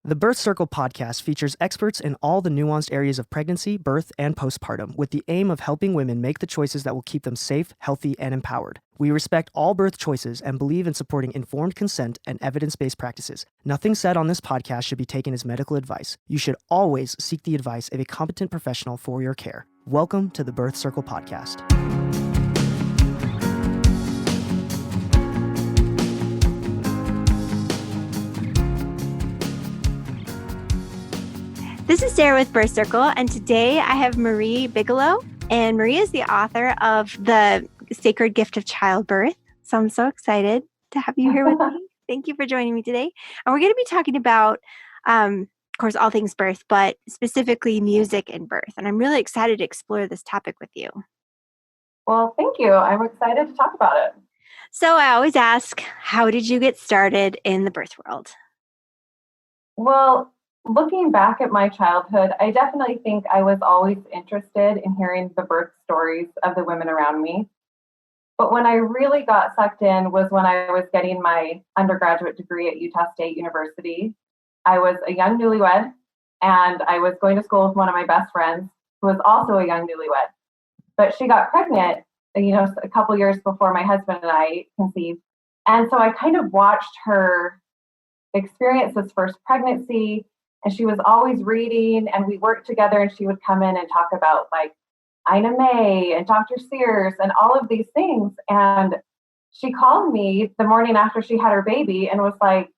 The Birth Circle podcast features experts in all the nuanced areas of pregnancy, birth, and postpartum with the aim of helping women make the choices that will keep them safe, healthy, and empowered. We respect all birth choices and believe in supporting informed consent and evidence-based practices. Nothing said on this podcast should be taken as medical advice. You should always seek the advice of a competent professional for your care. Welcome to the Birth Circle podcast. This is Sarah with Birth Circle, and today I have Marie Bigelow, and Marie is the author of the Sacred Gift of Childbirth. So I'm so excited to have you here with me. Thank you for joining me today. And we're going to be talking about, of course, all things birth, but specifically music and birth. And I'm really excited to explore this topic with you. Well, thank you. I'm excited to talk about it. So I always ask, how did you get started in the birth world? Well, looking back at my childhood, I definitely think I was always interested in hearing the birth stories of the women around me. But when I really got sucked in was when I was getting my undergraduate degree at Utah State University. I was a young newlywed, and I was going to school with one of my best friends who was also a young newlywed. But she got pregnant, a couple years before my husband and I conceived. And so I kind of watched her experience this first pregnancy. And she was always reading, and we worked together, and she would come in and talk about like Ina May and Dr. Sears and all of these things. And she called me the morning after she had her baby and was like,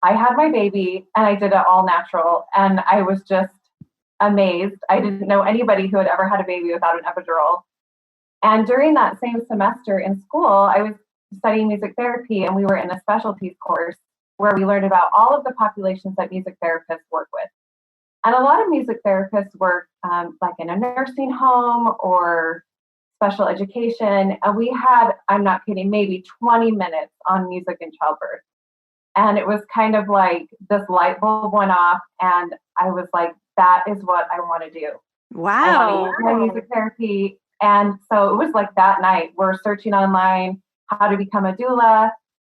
I had my baby and I did it all natural. And I was just amazed. I didn't know anybody who had ever had a baby without an epidural. And during that same semester in school, I was studying music therapy, and we were in a specialties course where we learned about all of the populations that music therapists work with. And a lot of music therapists work like in a nursing home or special education. And we had, I'm not kidding, maybe 20 minutes on music and childbirth. And it was kind of like this light bulb went off, and I was like, that is what I want to do. Wow. I want to learn music therapy. And so it was like that night, we're searching online how to become a doula.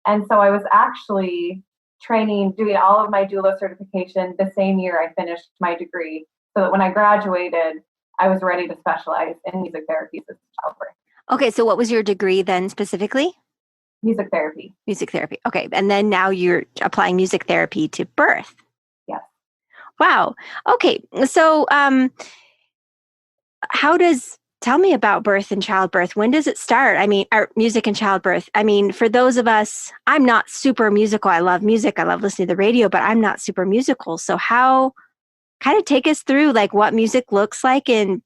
And so I was actually training, doing all of my doula certification the same year I finished my degree, so that when I graduated, I was ready to specialize in music therapy for childbirth. Okay, so what was your degree then specifically? Music therapy. Music therapy. Okay, and then now you're applying music therapy to birth. Yes. Wow. Okay, so tell me about birth and childbirth. When does it start? I mean, music and childbirth. I mean, for those of us, I'm not super musical. I love music. I love listening to the radio, but I'm not super musical. So how, kind of take us through like what music looks like in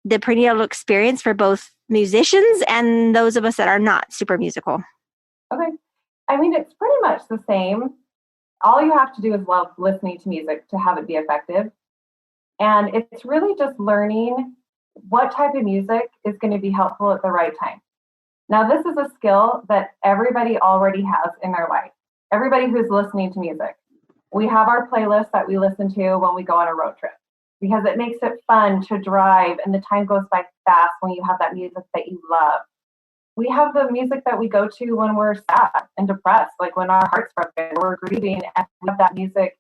the prenatal experience for both musicians and those of us that are not super musical. Okay. I mean, it's pretty much the same. All you have to do is love listening to music to have it be effective. And it's really just learning what type of music is going to be helpful at the right time. Now, this is a skill that everybody already has in their life. Everybody who's listening to music. We have our playlist that we listen to when we go on a road trip, because it makes it fun to drive, and the time goes by fast when you have that music that you love. We have the music that we go to when we're sad and depressed, like when our heart's broken, we're grieving, and we have that music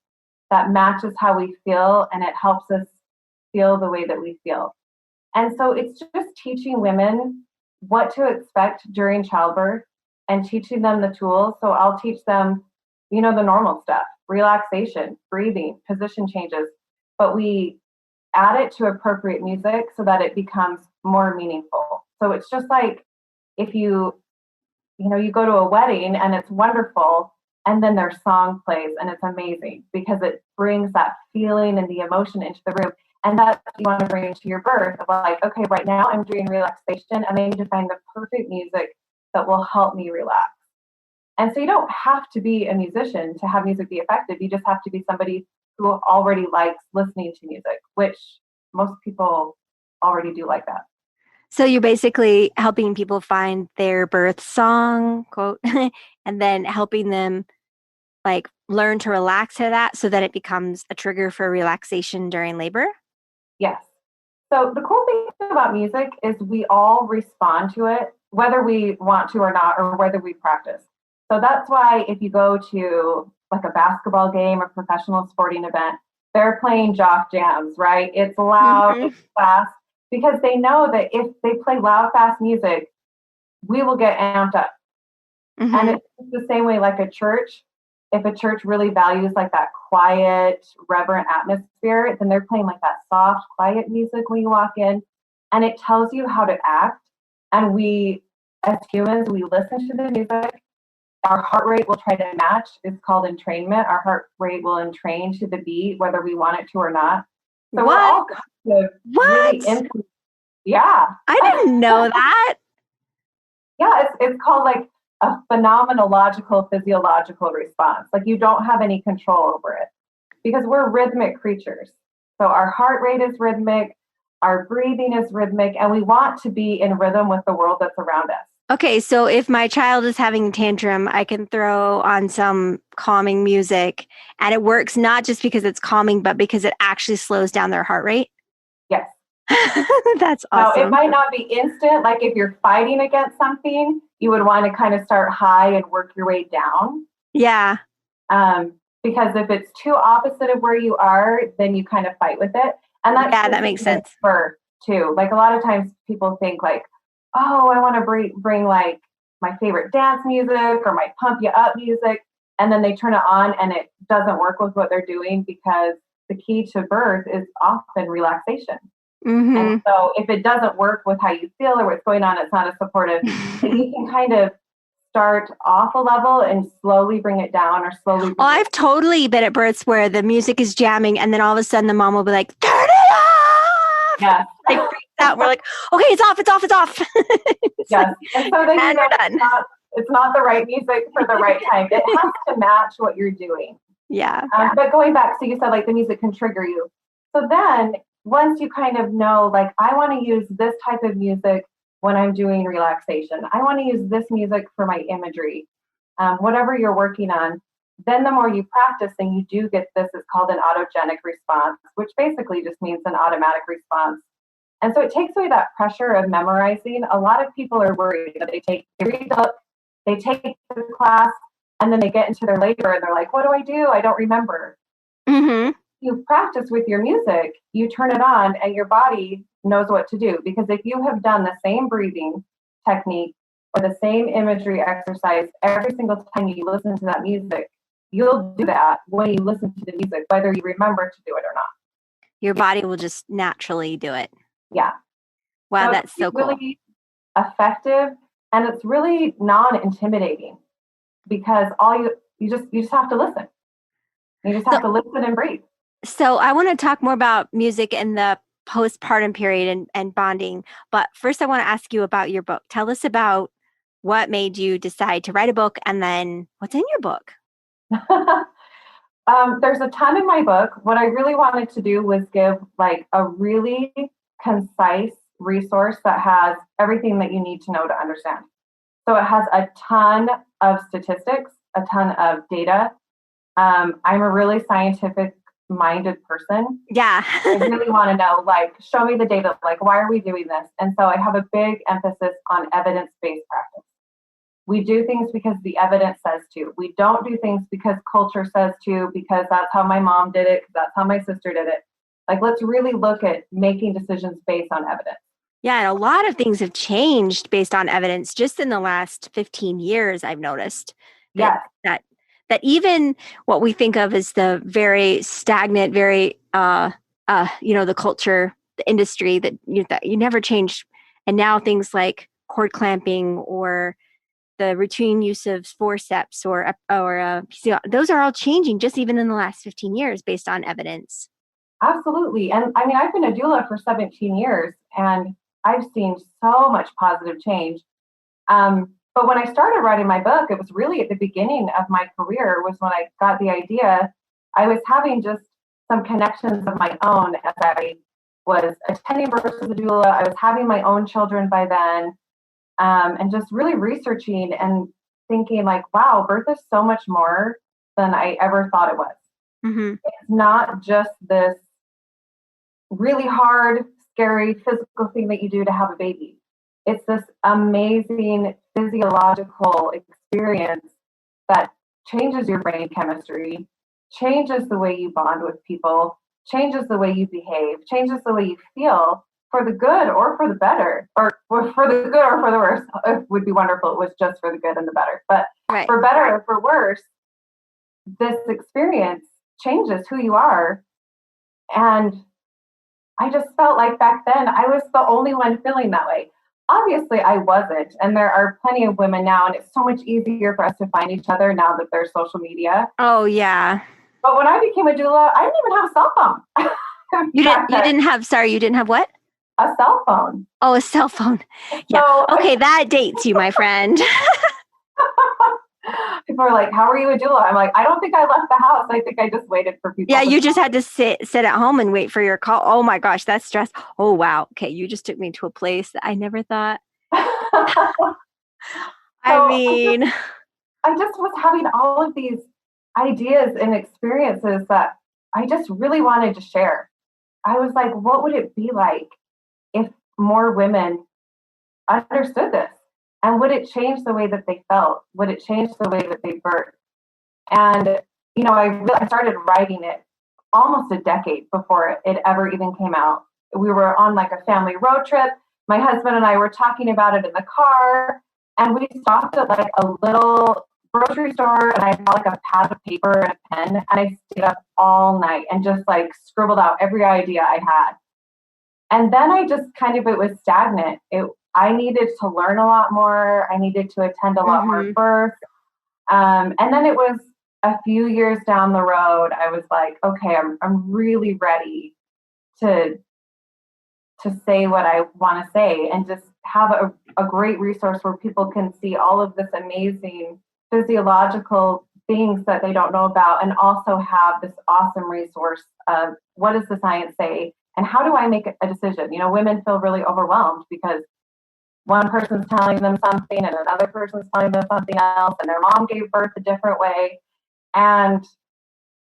that matches how we feel, and it helps us feel the way that we feel. And so it's just teaching women what to expect during childbirth and teaching them the tools. So I'll teach them, the normal stuff, relaxation, breathing, position changes, but we add it to appropriate music so that it becomes more meaningful. So it's just like if you go to a wedding and it's wonderful, and then their song plays and it's amazing because it brings that feeling and the emotion into the room. And that's what you want to bring into your birth of like, okay, right now I'm doing relaxation, and I need to find the perfect music that will help me relax. And so you don't have to be a musician to have music be effective. You just have to be somebody who already likes listening to music, which most people already do like that. So you're basically helping people find their birth song, quote, and then helping them like learn to relax to that so that it becomes a trigger for relaxation during labor? Yes. So the cool thing about music is we all respond to it, whether we want to or not, or whether we practice. So that's why if you go to like a basketball game or professional sporting event, they're playing jock jams, right? It's loud, Mm-hmm. it's fast, because they know that if they play loud, fast music, we will get amped up. Mm-hmm. And it's the same way like a church. If a church really values like that quiet, reverent atmosphere, then they're playing like that soft, quiet music when you walk in. And it tells you how to act. And we, as humans, we listen to the music. Our heart rate will try to match. It's called entrainment. Our heart rate will entrain to the beat, whether we want it to or not. So we're all kind of really What? into, yeah. I didn't know that. Yeah, it's called like a phenomenological physiological response. Like you don't have any control over it because we're rhythmic creatures. So our heart rate is rhythmic, our breathing is rhythmic, and we want to be in rhythm with the world that's around us. Okay, so if my child is having a tantrum, I can throw on some calming music and it works not just because it's calming, but because it actually slows down their heart rate. Yes. That's Now, it awesome. might not be instant. Like if you're fighting against something, you would want to kind of start high and work your way down. Yeah. Because if it's too opposite of where you are, then you kind of fight with it. And that's Yeah, that makes sense. For too. Like a lot of times people think like, oh, I want to bring like my favorite dance music or my pump you up music. And then they turn it on and it doesn't work with what they're doing because the key to birth is often relaxation. Mm-hmm. And so if it doesn't work with how you feel or what's going on, it's not as supportive. And you can kind of start off a level and slowly bring it down or slowly. Oh, I've totally been at births where the music is jamming and then all of a sudden the mom will be like, turn it off. Yeah. Like freaks out. And we're like, okay, it's off. Yes. And so then and we're done. It's not the right music for the right time. It has to match what you're doing. Yeah. But going back, so you said like the music can trigger you. So then once you kind of know, like, I want to use this type of music when I'm doing relaxation. I want to use this music for my imagery, whatever you're working on. Then the more you practice and you do get this, it's called an autogenic response, which basically just means an automatic response. And so it takes away that pressure of memorizing. A lot of people are worried that they read the book, they take the class, and then they get into their labor and they're like, what do I do? I don't remember. Mm-hmm. You practice with your music, you turn it on and your body knows what to do. Because if you have done the same breathing technique or the same imagery exercise every single time you listen to that music, you'll do that when you listen to the music, whether you remember to do it or not. Your body will just naturally do it. Yeah. Wow, so that's so cool. Really effective, and it's really non-intimidating because you just have to listen. You just have to listen and breathe. So I want to talk more about music in the postpartum period and bonding. But first, I want to ask you about your book. Tell us about what made you decide to write a book and then what's in your book. There's a ton in my book. What I really wanted to do was give like a really concise resource that has everything that you need to know to understand. So it has a ton of statistics, a ton of data. I'm a really scientific minded person. Yeah. I really want to know, like, show me the data, like, why are we doing this? And so I have a big emphasis on evidence-based practice. We do things because the evidence says to. We don't do things because culture says to, because that's how my mom did it, because that's how my sister did it. Like, let's really look at making decisions based on evidence. Yeah, and a lot of things have changed based on evidence just in the last 15 years, I've noticed. That even what we think of as the very stagnant, very, the culture, the industry that you never change. And now things like cord clamping or the routine use of forceps or those are all changing just even in the last 15 years based on evidence. Absolutely. And I mean, I've been a doula for 17 years and I've seen so much positive change. But when I started writing my book, it was really at the beginning of my career was when I got the idea. I was having just some connections of my own as I was attending births as a doula. I was having my own children by then, and just really researching and thinking like, wow, birth is so much more than I ever thought it was. Mm-hmm. It's not just this really hard, scary physical thing that you do to have a baby. It's this amazing physiological experience that changes your brain chemistry, changes the way you bond with people, changes the way you behave, changes the way you feel for the good or for the better, or for the good or for the worse. It would be wonderful if it was just for the good and the better. But Right. for better or for worse, this experience changes who you are. And I just felt like back then I was the only one feeling that way. Obviously, I wasn't. And there are plenty of women now, and it's so much easier for us to find each other now that there's social media. Oh, yeah. But when I became a doula, I didn't even have a cell phone. You didn't have what? A cell phone. Oh, a cell phone. Yeah. So, okay, that dates you, my friend. people are like, how are you a doula? I'm like, I don't think I left the house. I think I just waited for people. Yeah, you just had to sit at home and wait for your call. Oh my gosh, that's stress. Oh wow. Okay, you just took me to a place that I never thought. I just was having all of these ideas and experiences that I just really wanted to share. I was like, what would it be like if more women understood this? And would it change the way that they felt? Would it change the way that they birthed? And, I started writing it almost a decade before it ever even came out. We were on like a family road trip. My husband and I were talking about it in the car, and we stopped at like a little grocery store, and I bought like a pad of paper and a pen, and I stayed up all night and just like scribbled out every idea I had. And then I just it was stagnant. I needed to learn a lot more. I needed to attend a lot more births. And then it was a few years down the road, I was like, okay, I'm really ready to say what I want to say and just have a great resource where people can see all of this amazing physiological things that they don't know about, and also have this awesome resource of what does the science say and how do I make a decision? Women feel really overwhelmed because one person's telling them something and another person's telling them something else, and their mom gave birth a different way, and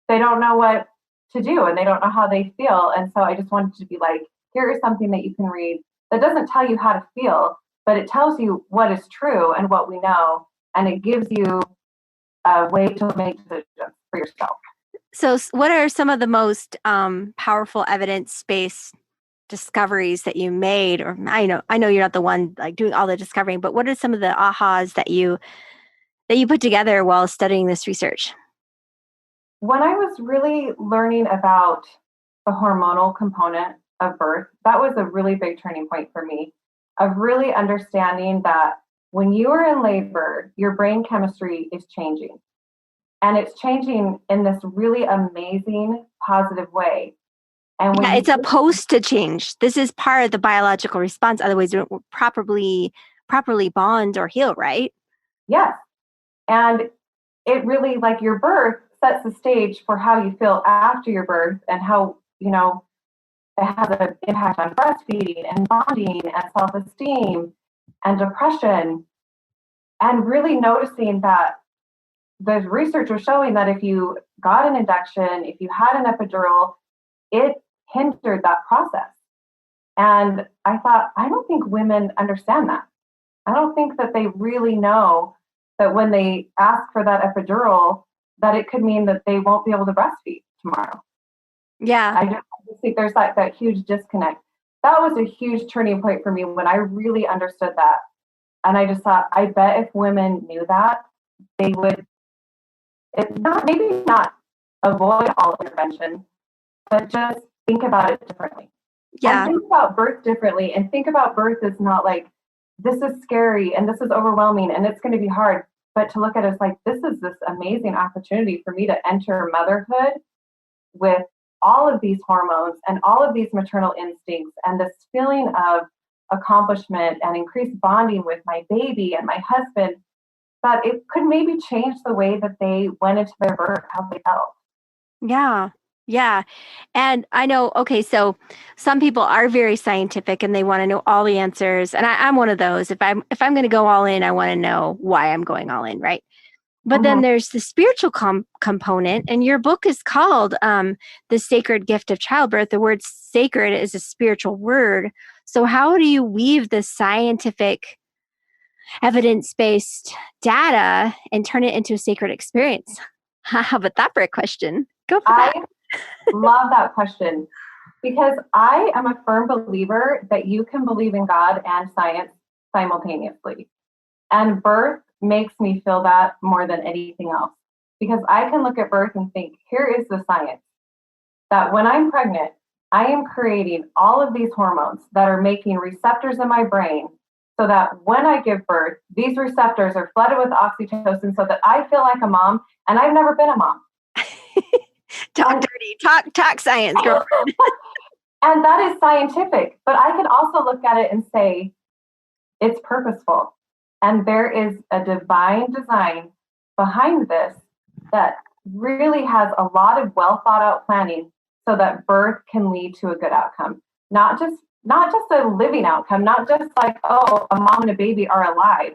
they don't know what to do and they don't know how they feel. And so I just wanted to be like, here is something that you can read that doesn't tell you how to feel, but it tells you what is true and what we know, and it gives you a way to make decisions for yourself. So what are some of the most powerful evidence-based discoveries that you made? Or I know you're not the one like doing all the discovering, but what are some of the ahas that you put together while studying this research? When I was really learning about the hormonal component of birth, that was a really big turning point for me, of really understanding that when you are in labor, your brain chemistry is changing. And it's changing in this really amazing, positive way. And when it's supposed to change. This is part of the biological response. Otherwise, you don't properly bond or heal, right? Yes. And it really, like, your birth sets the stage for how you feel after your birth, and how, it has an impact on breastfeeding and bonding and self-esteem and depression. And really noticing that the research was showing that if you got an induction, if you had an epidural, it hindered that process. And I thought, I don't think women understand that. I don't think that they really know that when they ask for that epidural, that it could mean that they won't be able to breastfeed tomorrow. Yeah. I just think there's that huge disconnect. That was a huge turning point for me when I really understood that. And I just thought, I bet if women knew that, they would maybe not avoid all intervention, but just think about it differently. Yeah. And think about birth differently, and think about birth as not like, this is scary and this is overwhelming and it's going to be hard, but to look at it as like, this is this amazing opportunity for me to enter motherhood with all of these hormones and all of these maternal instincts and this feeling of accomplishment and increased bonding with my baby and my husband, that it could maybe change the way that they went into their birth, how they felt. Yeah. Yeah. And I know, okay, so some people are very scientific and they want to know all the answers. And I'm one of those. If I'm going to go all in, I want to know why I'm going all in, right? But then there's the spiritual component, and your book is called The Sacred Gift of Childbirth. The word sacred is a spiritual word. So how do you weave the scientific evidence-based data and turn it into a sacred experience? How about that for a question? Go for that. Love that question, because I am a firm believer that you can believe in God and science simultaneously. And birth makes me feel that more than anything else, because I can look at birth and think, here is the science, that when I'm pregnant, I am creating all of these hormones that are making receptors in my brain so that when I give birth, these receptors are flooded with oxytocin so that I feel like a mom, and I've never been a mom. Talk dirty, talk science, girlfriend. And that is scientific, but I can also look at it and say, it's purposeful. And there is a divine design behind this that really has a lot of well thought out planning so that birth can lead to a good outcome. Not just a living outcome, not just like, oh, a mom and a baby are alive,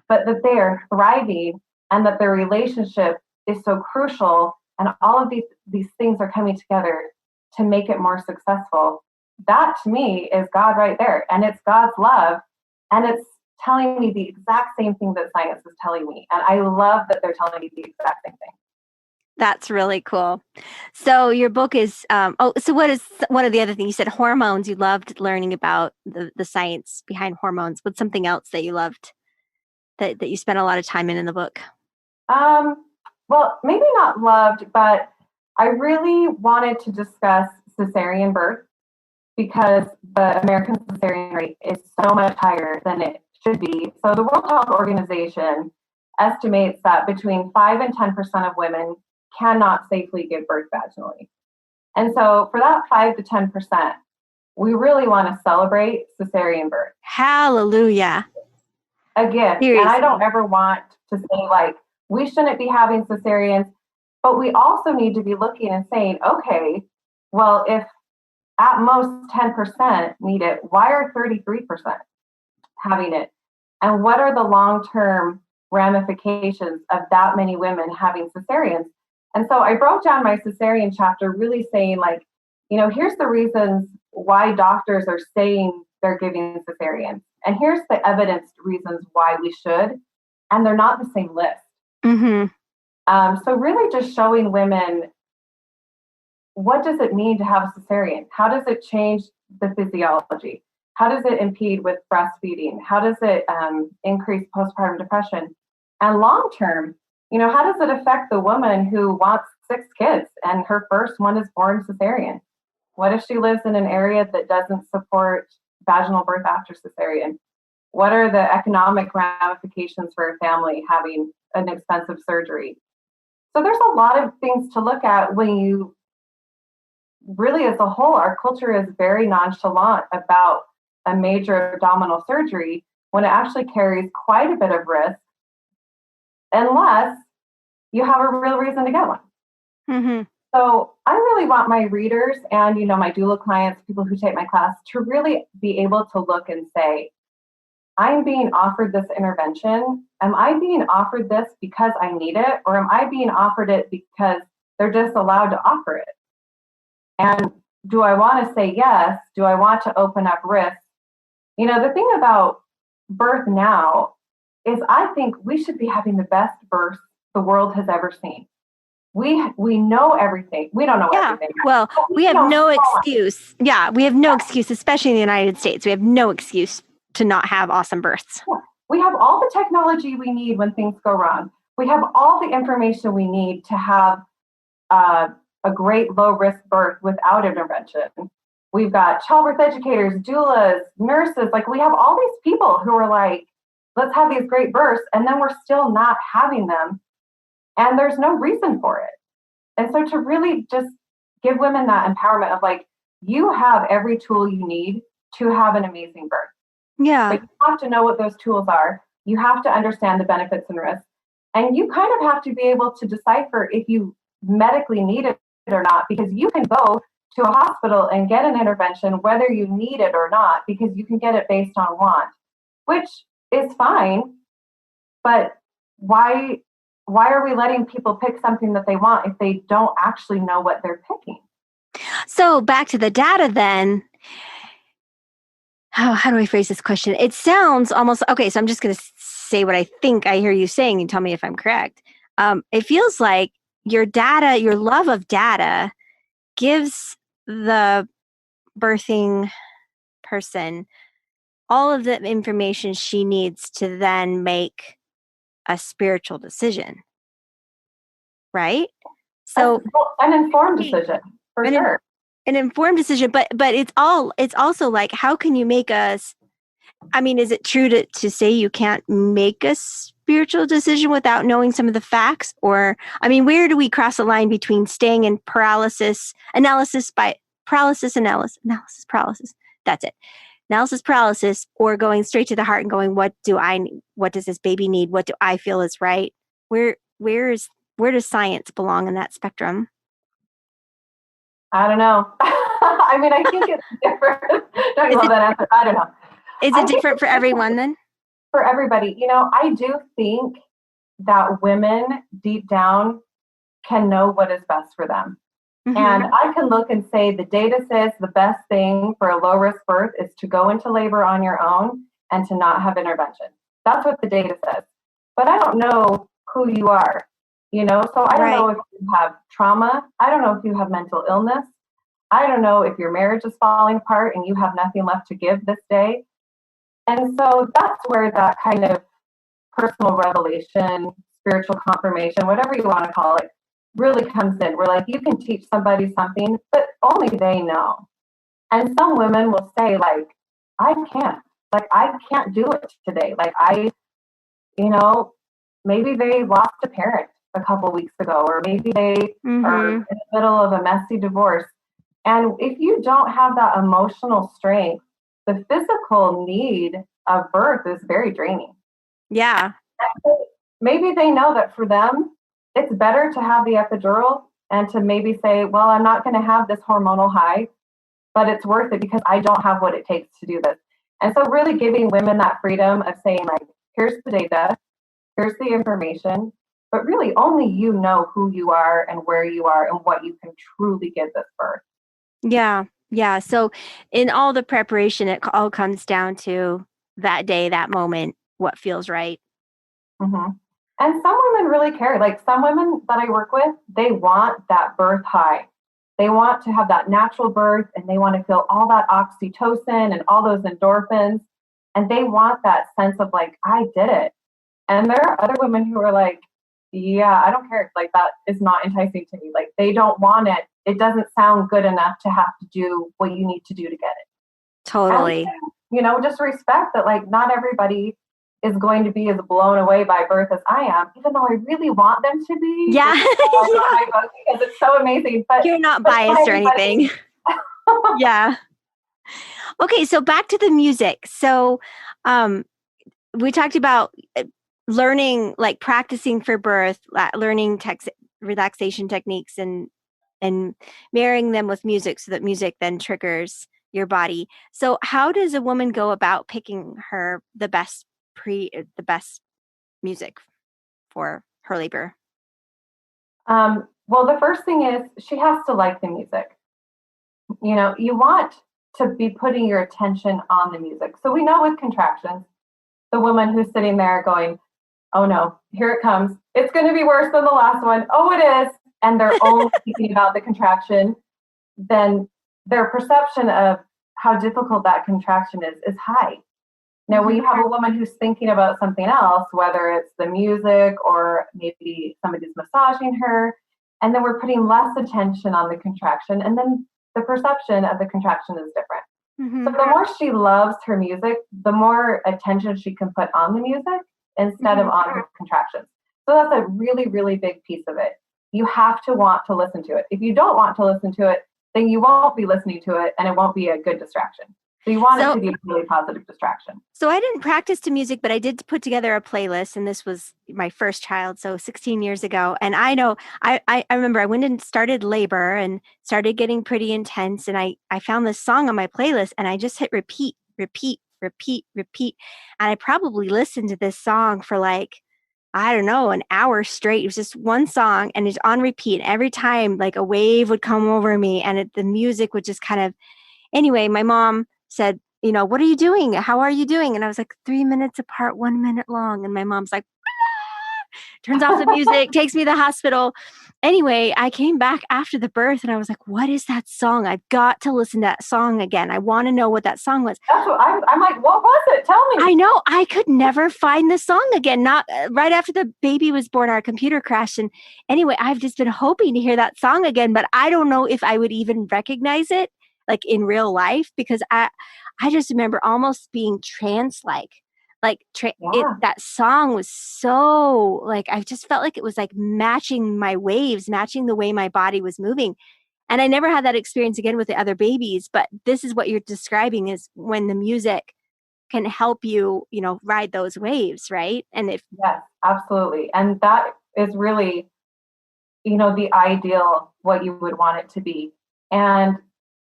but that they're thriving and that their relationship is so crucial, and all of these things are coming together to make it more successful. That to me is God right there, and it's God's love, and it's telling me the exact same thing that science is telling me. And I love that they're telling me the exact same thing. That's really cool. So your book is, so what is one of the other things you said? Hormones. You loved learning about the science behind hormones. What's something else that you loved that you spent a lot of time in the book? Well, maybe not loved, but I really wanted to discuss caesarean birth, because the American caesarean rate is so much higher than it should be. So the World Health Organization estimates that between 5 and 10% of women cannot safely give birth vaginally. And so for that 5 to 10%, we really want to celebrate caesarean birth. Hallelujah. Again, seriously. And I don't ever want to say like, we shouldn't be having cesareans, but we also need to be looking and saying, okay, well, if at most 10% need it, why are 33% having it? And what are the long-term ramifications of that many women having cesareans? And so I broke down my cesarean chapter really saying like, here's the reasons why doctors are saying they're giving cesareans. And here's the evidenced reasons why we should. And they're not the same list. Mm-hmm. So really just showing women, what does it mean to have a cesarean? How does it change the physiology? How does it impede with breastfeeding? How does it increase postpartum depression? And long term, how does it affect the woman who wants 6 kids and her first one is born cesarean? What if she lives in an area that doesn't support vaginal birth after cesarean? What are the economic ramifications for a family having an expensive surgery? So there's a lot of things to look at when you really, as a whole, our culture is very nonchalant about a major abdominal surgery when it actually carries quite a bit of risk, unless you have a real reason to get one. Mm-hmm. So I really want my readers and, my doula clients, people who take my class, to really be able to look and say, I'm being offered this intervention. Am I being offered this because I need it? Or am I being offered it because they're just allowed to offer it? And do I want to say yes? Do I want to open up risks? The thing about birth now is I think we should be having the best birth the world has ever seen. We know everything. We don't know everything. Well, we have no excuse. Yeah, we have no excuse, especially in the United States. We have no excuse to not have awesome births. Yeah. We have all the technology we need when things go wrong. We have all the information we need to have a great low-risk birth without intervention. We've got childbirth educators, doulas, nurses. Like, we have all these people who are like, let's have these great births, and then we're still not having them. And there's no reason for it. And so to really just give women that empowerment of like, you have every tool you need to have an amazing birth. Yeah. But you have to know what those tools are. You have to understand the benefits and risks. And you kind of have to be able to decipher if you medically need it or not, because you can go to a hospital and get an intervention whether you need it or not, because you can get it based on want, which is fine. But why are we letting people pick something that they want if they don't actually know what they're picking? So back to the data then. how do I phrase this question? It sounds almost okay. So I'm just going to say what I think I hear you saying and tell me if I'm correct. It feels like your data, your love of data gives the birthing person all of the information she needs to then make a spiritual decision. Right? So an informed decision for sure. An informed decision, but it's also like, how can you make us, I mean, is it true to say you can't make a spiritual decision without knowing some of the facts? Or, I mean, where do we cross the line between staying in paralysis analysis, that's it, analysis paralysis, or going straight to the heart and going, what does this baby need? What do I feel is right? Where does science belong in that spectrum? I don't know. I mean, I think it's different. Don't you love that answer? I don't know. Is it different for everyone then? For everybody. You know, I do think that women deep down can know what is best for them. Mm-hmm. And I can look and say the data says the best thing for a low-risk birth is to go into labor on your own and to not have intervention. That's what the data says. But I don't know who you are, you know? So I don't know if you have trauma. I don't know if you have mental illness. I don't know if your marriage is falling apart and you have nothing left to give this day. And so that's where that kind of personal revelation, spiritual confirmation, whatever you want to call it, really comes in. We're like, you can teach somebody something, but only they know. And some women will say, like, I can't do it today. Like, maybe they lost a parent a couple weeks ago, or maybe they are in the middle of a messy divorce. And if you don't have that emotional strength, the physical need of birth is very draining. Yeah. Maybe they know that for them, it's better to have the epidural and to maybe say, well, I'm not going to have this hormonal high, but it's worth it because I don't have what it takes to do this. And so really giving women that freedom of saying, like, here's the data, here's the information, but really only you know who you are and where you are and what you can truly give this birth. Yeah. Yeah. So in all the preparation, it all comes down to that day, that moment, what feels right. Mm-hmm. And some women really care. Like some women that I work with, they want that birth high. They want to have that natural birth and they want to feel all that oxytocin and all those endorphins. And they want that sense of like, I did it. And there are other women who are like, yeah, I don't care. Like that is not enticing to me. Like they don't want it. It doesn't sound good enough to have to do what you need to do to get it. Totally. And, just respect that like not everybody is going to be as blown away by birth as I am, even though I really want them to be. Yeah. My book because it's so amazing. But you're not biased or anything. Yeah. Okay, so back to the music. So we talked about learning, like practicing for birth, learning relaxation techniques and marrying them with music so that music then triggers your body. So how does a woman go about picking the best music for her labor? Well, the first thing is she has to like the music. You want to be putting your attention on the music. So we know with contractions, the woman who's sitting there going, oh no, here it comes. It's going to be worse than the last one. Oh, it is. And they're only thinking about the contraction. Then their perception of how difficult that contraction is high. Now, when you have a woman who's thinking about something else, whether it's the music or maybe somebody's massaging her, and then we're putting less attention on the contraction, and then the perception of the contraction is different. Mm-hmm. So the more she loves her music, the more attention she can put on the music instead of on her contractions. So that's a really, really big piece of it. You have to want to listen to it. If you don't want to listen to it, then you won't be listening to it and it won't be a good distraction. So you want it to be a really positive distraction. So I didn't practice to music, but I did put together a playlist, and this was my first child, so 16 years ago. And I know, I remember I went and started labor and started getting pretty intense, and I found this song on my playlist, and I just hit repeat. And I probably listened to this song for like, I don't know, an hour straight. It was just one song, and it's on repeat. Every time, like a wave would come over me, and the music would just kind of, anyway, my mom said, what are you doing? How are you doing? And I was like, 3 minutes apart, 1 minute long. And my mom's like, turns off the music, takes me to the hospital. Anyway, I came back after the birth and I was like, what is that song? I've got to listen to that song again. I want to know what that song was. That's what I'm like, what was it? Tell me. I know. I could never find the song again. Not right after the baby was born, our computer crashed. And anyway, I've just been hoping to hear that song again, but I don't know if I would even recognize it like in real life, because I just remember almost being trance-like. That song was so like, I just felt like it was like matching my waves, matching the way my body was moving. And I never had that experience again with the other babies, but this is what you're describing is when the music can help you, ride those waves, right? And Yes, absolutely. And that is really, the ideal, what you would want it to be. And,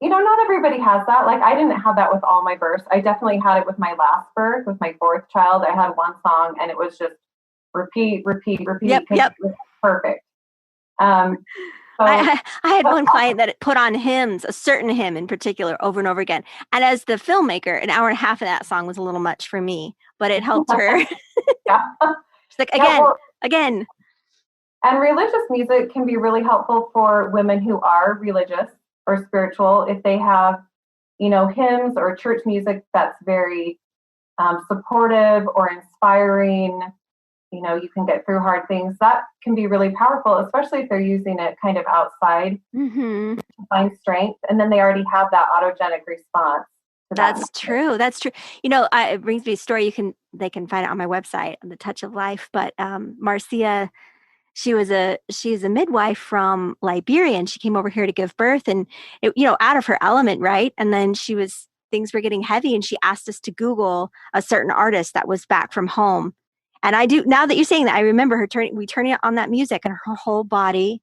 not everybody has that. Like I didn't have that with all my births. I definitely had it with my last birth, with my fourth child. I had one song and it was just repeat, repeat, repeat. Yep. It was perfect. So I had one client that put on hymns, a certain hymn in particular, over and over again. And as the filmmaker, an hour and a half of that song was a little much for me, but it helped her. Yeah. She's like, again. And religious music can be really helpful for women who are religious or spiritual. If they have, hymns or church music that's very supportive or inspiring, you can get through hard things. That can be really powerful, especially if they're using it kind of outside to find strength. And then they already have that autogenic response. That's true. It brings me a story. They can find it on my website, on The Touch of Life. But Marcia, she's a midwife from Liberia, and she came over here to give birth, and out of her element, right? And then things were getting heavy, and she asked us to Google a certain artist that was back from home. And I do, now that you're saying that, I remember we turning on that music and her whole body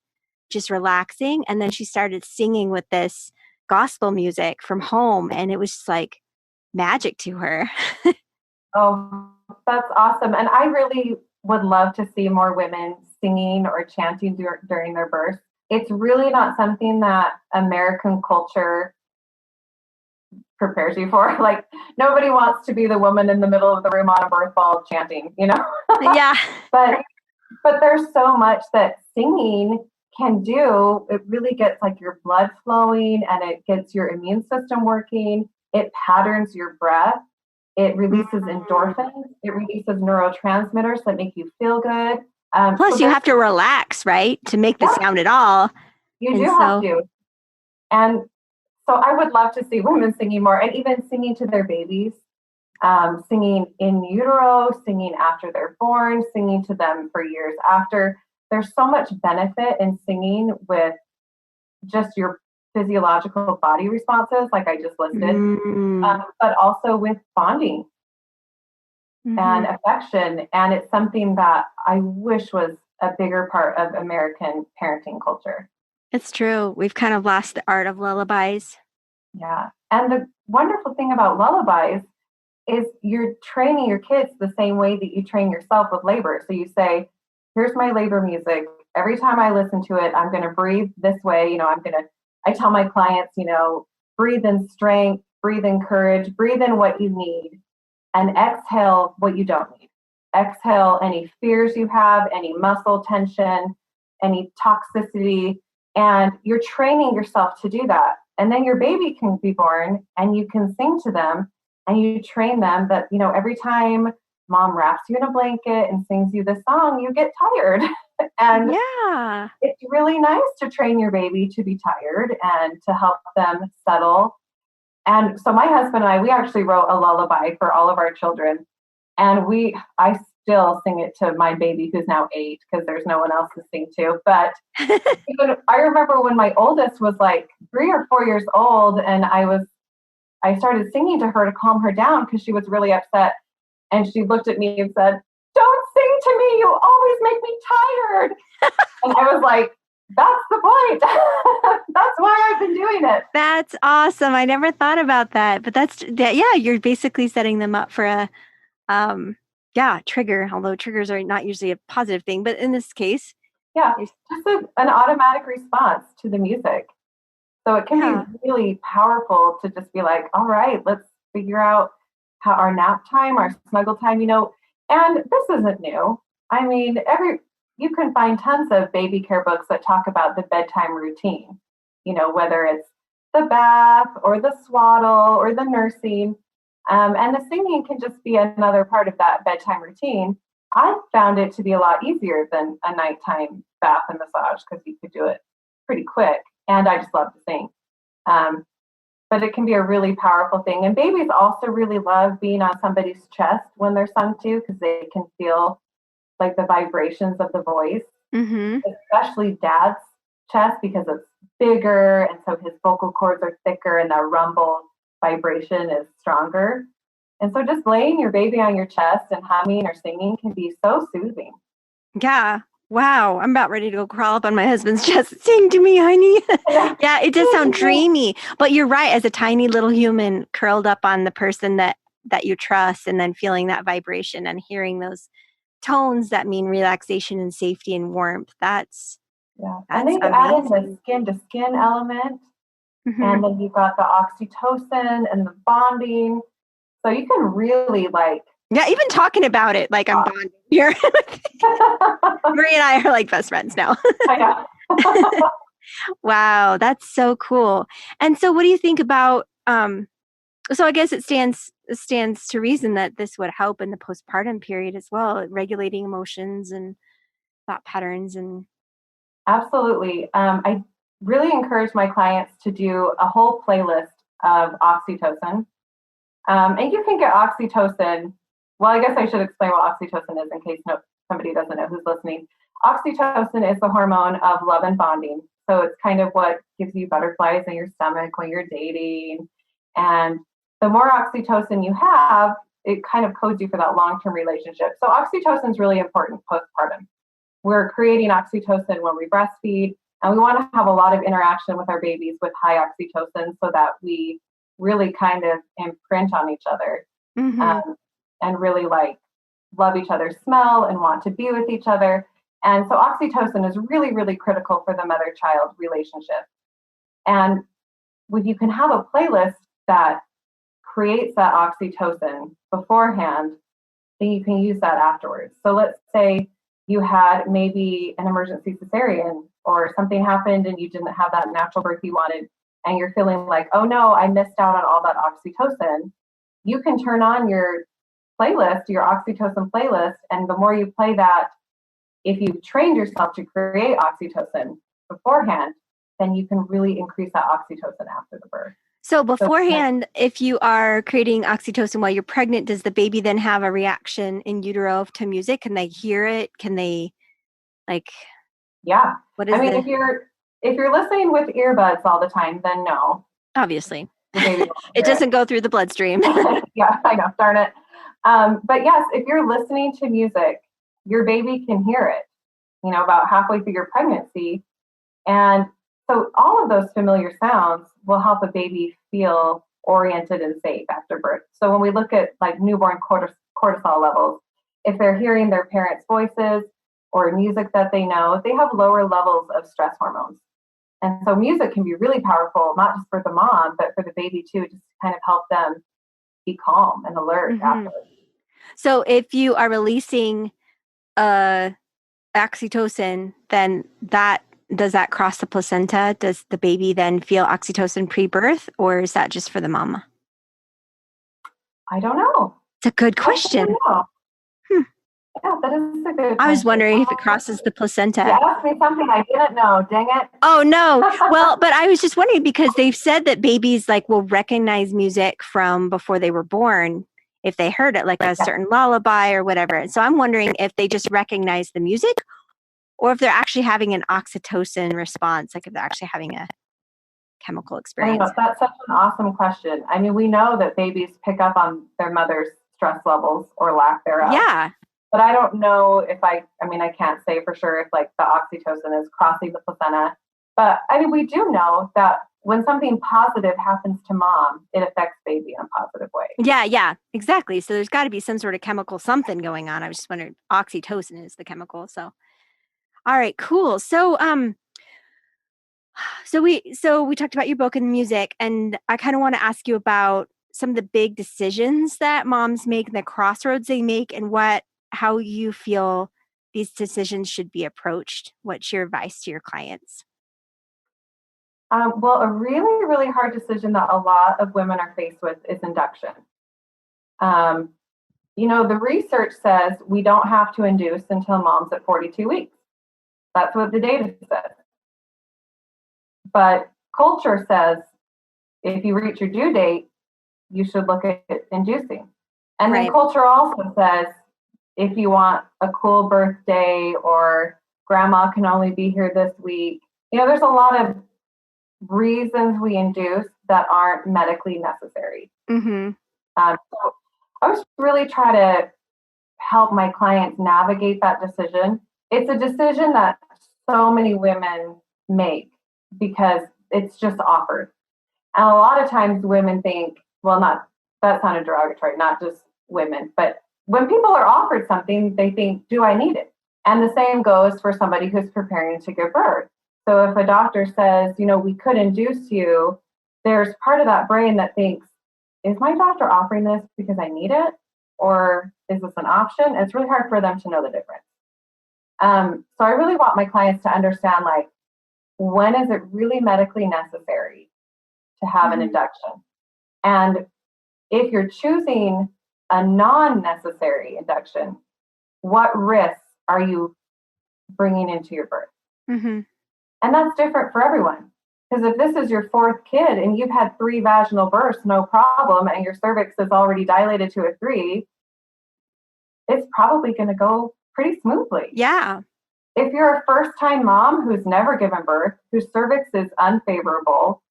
just relaxing. And then she started singing with this gospel music from home. And it was just like magic to her. Oh, that's awesome. And I really would love to see more women singing or chanting during their birth. It's really not something that American culture prepares you for. Like nobody wants to be the woman in the middle of the room on a birth ball chanting, Yeah. But there's so much that singing can do. It really gets like your blood flowing and it gets your immune system working. It patterns your breath. It releases endorphins. It releases neurotransmitters that make you feel good. Plus, you have to relax, right, to make the sound at all. You do have to. And so I would love to see women singing more, and even singing to their babies, singing in utero, singing after they're born, singing to them for years after. There's so much benefit in singing with just your physiological body responses, like I just listed, but also with bonding and affection. And it's something that I wish was a bigger part of American parenting culture. It's true. We've kind of lost the art of lullabies. Yeah. And the wonderful thing about lullabies is you're training your kids the same way that you train yourself with labor. So you say, here's my labor music. Every time I listen to it, I'm going to breathe this way. I tell my clients, breathe in strength, breathe in courage, breathe in what you need, and exhale what you don't need. Exhale any fears you have, any muscle tension, any toxicity. And you're training yourself to do that. And then your baby can be born and you can sing to them and you train them that, every time mom wraps you in a blanket and sings you this song, you get tired. And it's really nice to train your baby to be tired and to help them settle. And so my husband and I, we actually wrote a lullaby for all of our children. And I still sing it to my baby who's now 8 because there's no one else to sing to. But I remember when my oldest was like 3 or 4 years old, and I started singing to her to calm her down because she was really upset. And she looked at me and said, "Don't sing to me. You always make me tired." And I was like, that's the point. That's why I've been doing it. That's awesome. I never thought about that. But you're basically setting them up for a trigger, although triggers are not usually a positive thing. But in this case, it's just an automatic response to the music. So it can be really powerful to just be like, all right, let's figure out how our nap time, our snuggle time, and this isn't new. I mean, you can find tons of baby care books that talk about the bedtime routine, whether it's the bath or the swaddle or the nursing. And the singing can just be another part of that bedtime routine. I found it to be a lot easier than a nighttime bath and massage because you could do it pretty quick. And I just love to sing. But it can be a really powerful thing. And babies also really love being on somebody's chest when they're sung to because they can feel like the vibrations of the voice, especially dad's chest because it's bigger. And so his vocal cords are thicker and the rumble vibration is stronger. And so just laying your baby on your chest and humming or singing can be so soothing. Yeah. Wow. I'm about ready to go crawl up on my husband's chest. Sing to me, honey. Yeah, it does sound dreamy. But you're right. As a tiny little human curled up on the person that you trust and then feeling that vibration and hearing those tones that mean relaxation and safety and warmth. That's and then you add in the skin to skin element. And then you've got the oxytocin and the bonding. So you can really even talking about it, like I'm bonding here. Marie and I are like best friends now. I know. Wow, that's so cool. And so what do you think about, so I guess it stands to reason that this would help in the postpartum period as well, regulating emotions and thought patterns and. Absolutely. I really encourage my clients to do a whole playlist of oxytocin. And you can get oxytocin. Well, I guess I should explain what oxytocin is in case somebody doesn't know who's listening. Oxytocin is the hormone of love and bonding. So it's kind of what gives you butterflies in your stomach when you're dating. And the more oxytocin you have, it kind of codes you for that long-term relationship. So oxytocin is really important postpartum. We're creating oxytocin when we breastfeed, and we want to have a lot of interaction with our babies with high oxytocin so that we really kind of imprint on each other and really love each other's smell and want to be with each other. And so oxytocin is really, really critical for the mother-child relationship. And when you can have a playlist that creates that oxytocin beforehand, then you can use that afterwards. So let's say you had maybe an emergency cesarean or something happened and you didn't have that natural birth you wanted, and you're feeling like, oh no, I missed out on all that oxytocin. You can turn on your playlist, your oxytocin playlist, and the more you play that, if you've trained yourself to create oxytocin beforehand, then you can really increase that oxytocin after the birth. So beforehand, if you are creating oxytocin while you're pregnant, does the baby then have a reaction in utero to music? Can they hear it? Can they Yeah. What is if you're listening with earbuds all the time, then no. Obviously. It doesn't go through the bloodstream. Yeah, I know. Darn it. But yes, if you're listening to music, your baby can hear it, about halfway through your pregnancy. And so all of those familiar sounds will help a baby feel oriented and safe after birth. So when we look at newborn cortisol levels, if they're hearing their parents' voices or music that they know, they have lower levels of stress hormones. And so music can be really powerful, not just for the mom, but for the baby too, just to kind of help them be calm and alert afterwards. So if you are releasing oxytocin, then does that cross the placenta? Does the baby then feel oxytocin pre-birth, or is that just for the mama? I don't know. It's a good question. Yeah, that is a good question. I was wondering if it crosses the placenta. You asked me something I didn't know. Dang it. Oh, no. Well, but I was just wondering because they've said that babies will recognize music from before they were born if they heard it, like a certain lullaby or whatever. And so I'm wondering if they just recognize the music or if they're actually having an oxytocin response, if they're actually having a chemical experience. I know, that's such an awesome question. I mean, we know that babies pick up on their mother's stress levels or lack thereof. Yeah. But I don't know if I can't say for sure if the oxytocin is crossing the placenta. But we do know that when something positive happens to mom, it affects baby in a positive way. Yeah, exactly. So there's got to be some sort of chemical something going on. I was just wondering, oxytocin is the chemical. So, all right, cool. So we talked about your book and music, and I kind of want to ask you about some of the big decisions that moms make and the crossroads they make, and how you feel these decisions should be approached. What's your advice to your clients? Well, a really, really hard decision that a lot of women are faced with is induction. The research says we don't have to induce until mom's at 42 weeks. That's what the data says. But culture says if you reach your due date, you should look at inducing. And then culture also says if you want a cool birthday or grandma can only be here this week, there's a lot of reasons we induce that aren't medically necessary. Mm-hmm. So I was really try to help my clients navigate that decision. It's a decision that so many women make because it's just offered. And a lot of times women think, that sounded derogatory, not just women, but when people are offered something, they think, do I need it? And the same goes for somebody who's preparing to give birth. So if a doctor says, we could induce you, there's part of that brain that thinks, is my doctor offering this because I need it? Or is this an option? And it's really hard for them to know the difference. So I really want my clients to understand, when is it really medically necessary to have an induction? And if you're choosing a non-necessary induction, what risks are you bringing into your birth? Mm-hmm. And that's different for everyone. Because if this is your fourth kid and you've had 3 vaginal births, no problem, and your cervix is already dilated to a 3, it's probably going to go pretty smoothly. Yeah. If you're a first-time mom who's never given birth, whose cervix is unfavorable,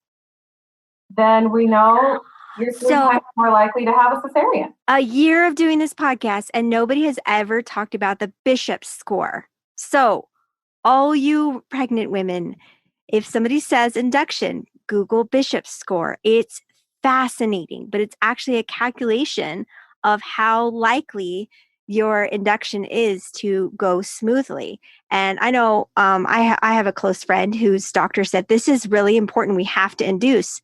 then we know you're 3 times more likely to have a cesarean. A year of doing this podcast, and nobody has ever talked about the Bishop score. So all you pregnant women, if somebody says induction, Google Bishop score. It's fascinating, but it's actually a calculation of how likely your induction is to go smoothly. And I know I have a close friend whose doctor said, this is really important. We have to induce.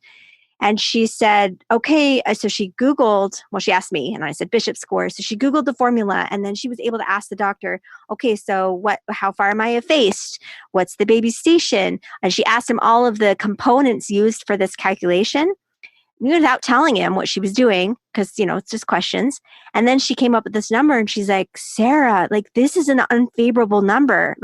And she said, okay. So she Googled, she asked me and I said Bishop score. So she Googled the formula and then she was able to ask the doctor, okay, so how far am I effaced? What's the baby station? And she asked him all of the components used for this calculation without telling him what she was doing. Cause it's just questions. And then she came up with this number and she's like, Sarah, this is an unfavorable number.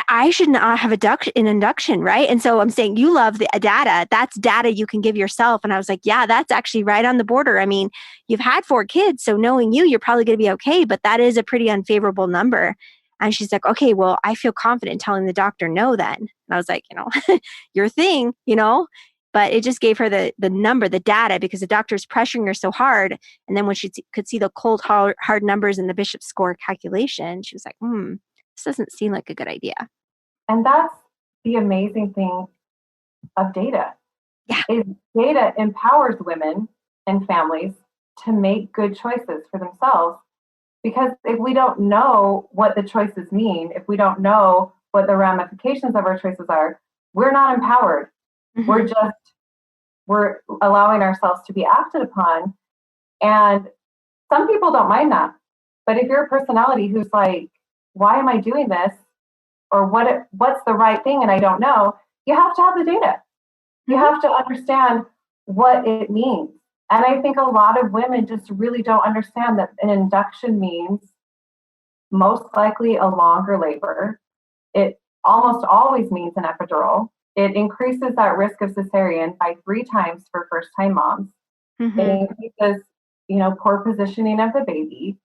I should not have an induction, right? And so I'm saying you love the data. That's data you can give yourself. And I was like, yeah, that's actually right on the border. I mean, you've had 4 kids, so knowing you're probably going to be okay, but that is a pretty unfavorable number. And she's like, okay, well, I feel confident telling the doctor no then. And I was like, your thing, but it just gave her the number, the data, because the doctor's pressuring her so hard. And then when she could see the cold, hard numbers in the Bishop score calculation, she was like, this doesn't seem like a good idea. And that's the amazing thing of data. Yeah. Is data empowers women and families to make good choices for themselves. Because if we don't know what the choices mean, if we don't know what the ramifications of our choices are, we're not empowered. Mm-hmm. We're allowing ourselves to be acted upon. And some people don't mind that. But if you're a personality who's like, why am I doing this? Or what's the right thing? And I don't know. You have to have the data. You have to understand what it means. And I think a lot of women just really don't understand that an induction means most likely a longer labor. It almost always means an epidural. It increases that risk of cesarean by 3 times for first-time moms. Mm-hmm. It increases, poor positioning of the baby.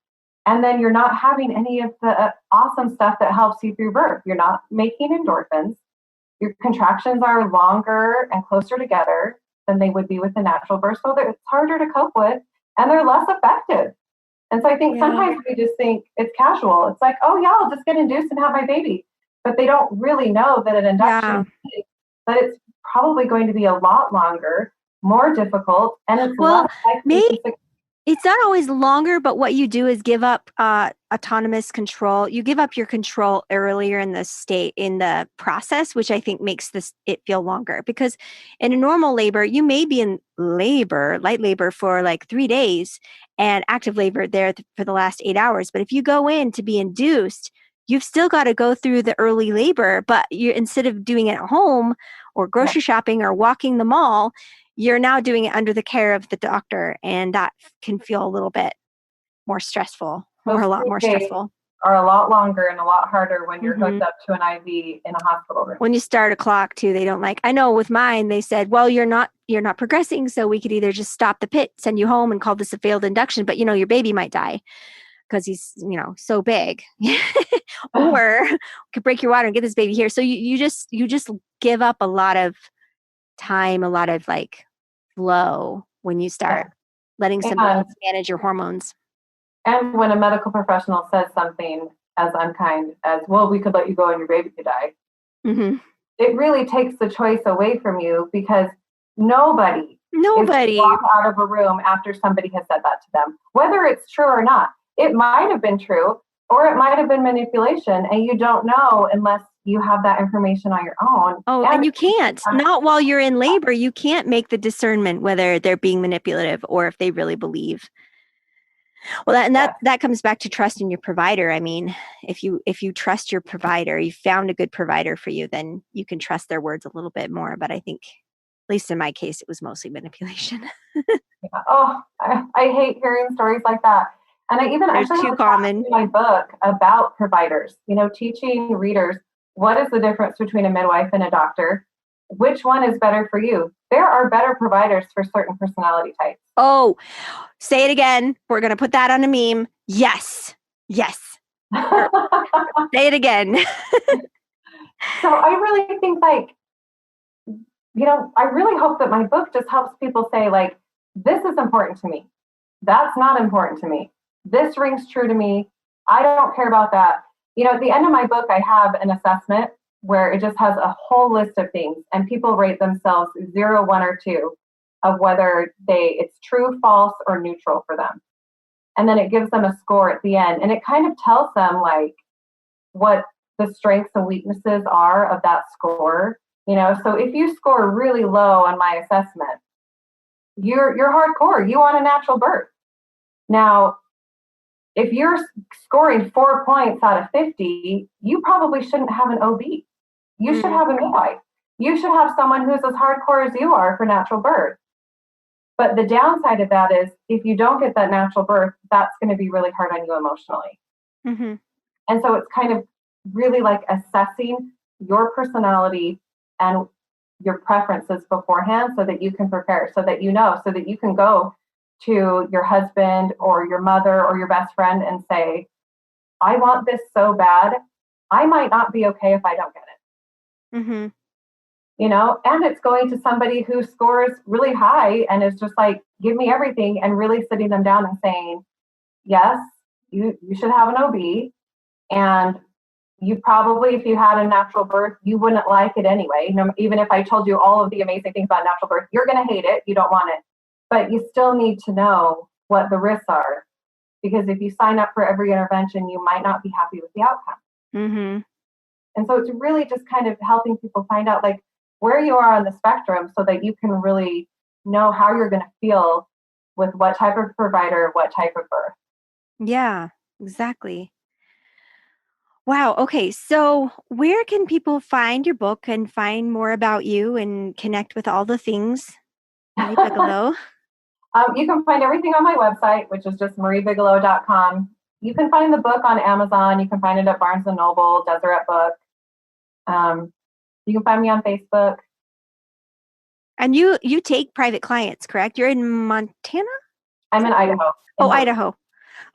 And then you're not having any of the awesome stuff that helps you through birth. You're not making endorphins. Your contractions are longer and closer together than they would be with a natural birth. So it's harder to cope with and they're less effective. And so I think sometimes we just think it's casual. It's like, oh yeah, I'll just get induced and have my baby. But they don't really know that an induction means that it's probably going to be a lot longer, more difficult, and it's less likely to succeed. It's not always longer, but what you do is give up autonomous control. You give up your control earlier in the process, which I think makes it feel longer. Because in a normal labor, you may be in light labor for like 3 days and active labor there for the last 8 hours. But if you go in to be induced, you've still got to go through the early labor, but instead of doing it at home or grocery shopping or walking the mall, you're now doing it under the care of the doctor, and that can feel a little bit more stressful, or a lot more stressful. Are a lot longer and a lot harder when you're hooked up to an IV in a hospital room. When you start a clock too, they don't like. I know with mine, they said, well, you're not progressing, so we could either just stop the pit, send you home, and call this a failed induction, but your baby might die because he's so big, or could break your water and get this baby here. So you just give up a lot of time, a lot of like flow when you start letting somebody else manage your hormones. And when a medical professional says something as unkind as, well, we could let you go and your baby could die, it really takes the choice away from you, because nobody is walk out of a room after somebody has said that to them, whether it's true or not. It might have been true, or it might have been manipulation, and you don't know unless you have that information on your own. Oh, and you can't. Not while you're in labor. You can't make the discernment whether they're being manipulative or if they really believe. Well, that comes back to trusting your provider. I mean, if you trust your provider, you found a good provider for you, then you can trust their words a little bit more. But I think, at least in my case, it was mostly manipulation. Oh, I hate hearing stories like that. And I even actually too common in my book about providers, teaching readers, what is the difference between a midwife and a doctor? Which one is better for you? There are better providers for certain personality types. Oh, say it again. We're going to put that on a meme. Yes. Say it again. So I really think I really hope that my book just helps people say, like, this is important to me. That's not important to me. This rings true to me. I don't care about that. At the end of my book, I have an assessment where it just has a whole list of things, and people rate themselves 0, 1, or 2 of whether it's true, false, or neutral for them. And then it gives them a score at the end, and it kind of tells them like what the strengths and weaknesses are of that score. So if you score really low on my assessment, you're hardcore. You want a natural birth. Now, if you're scoring 4 points out of 50, you probably shouldn't have an OB. You should have a midwife. You should have someone who's as hardcore as you are for natural birth. But the downside of that is, if you don't get that natural birth, that's going to be really hard on you emotionally. And so it's kind of really like assessing your personality and your preferences beforehand, so that you can prepare, so that so that you can go to your husband or your mother or your best friend and say, I want this so bad. I might not be okay if I don't get it. And it's going to somebody who scores really high and is just like, give me everything, and really sitting them down and saying, yes, you should have an OB. And you probably, if you had a natural birth, you wouldn't like it anyway. Even if I told you all of the amazing things about natural birth, you're going to hate it. You don't want it. But you still need to know what the risks are, because if you sign up for every intervention, you might not be happy with the outcome. And so it's really just kind of helping people find out like where you are on the spectrum, so that you can really know how you're going to feel with what type of provider, what type of birth. Yeah, exactly. Wow. Okay. So where can people find your book and find more about you and connect with all the things? Marie Bigelow. You can find everything on my website, which is just mariebigelow.com. You can find the book on Amazon. You can find it at Barnes & Noble, Deseret Book. You can find me on Facebook. And you take private clients, correct? You're in Montana? I'm in Idaho. Idaho.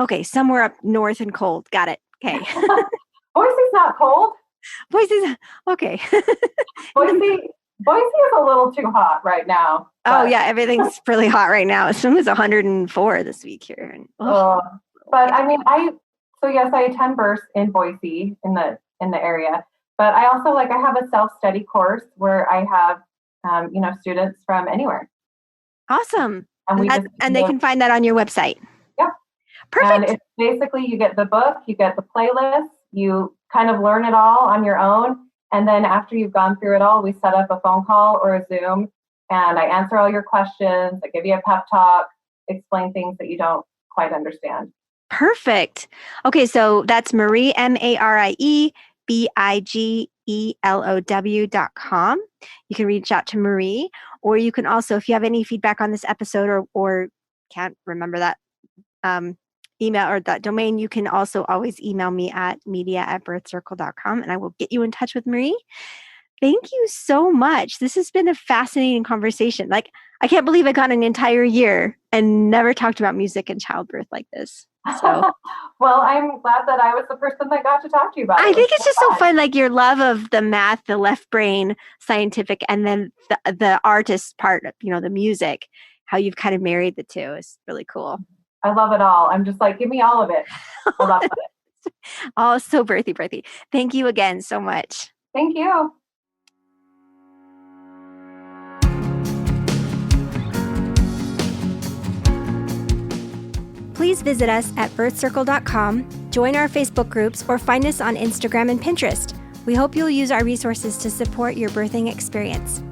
Okay, somewhere up north and cold. Got it. Okay. Boise's not cold. Boise's okay. Boise is a little too hot right now. Oh yeah, everything's really hot right now. It was 104 this week here. But I mean, I attend births in Boise in the area. But I also I have a self-study course where I have students from anywhere. Awesome. And they can find that on your website. Yep. Perfect. And it's basically, you get the book, you get the playlist, you kind of learn it all on your own. And then after you've gone through it all, we set up a phone call or a Zoom, and I answer all your questions. I give you a pep talk, explain things that you don't quite understand. Perfect. Okay, so that's Marie, MarieBigelow.com. You can reach out to Marie, or you can also, if you have any feedback on this episode or can't remember that email or that domain, you can also always email me at media@birthcircle.com, and I will get you in touch with Marie. Thank you so much. This has been a fascinating conversation. Like, I can't believe I got an entire year and never talked about music and childbirth like this. So, well, I'm glad that I was the person that got to talk to you about it. I think it's just so fun, like your love of the math, the left brain, scientific, and then the artist part, the music, how you've kind of married the two is really cool. I love it all. I'm just like, give me all of it. I love it. Oh, so birthy. Thank you again so much. Thank you. Please visit us at birthcircle.com, join our Facebook groups, or find us on Instagram and Pinterest. We hope you'll use our resources to support your birthing experience.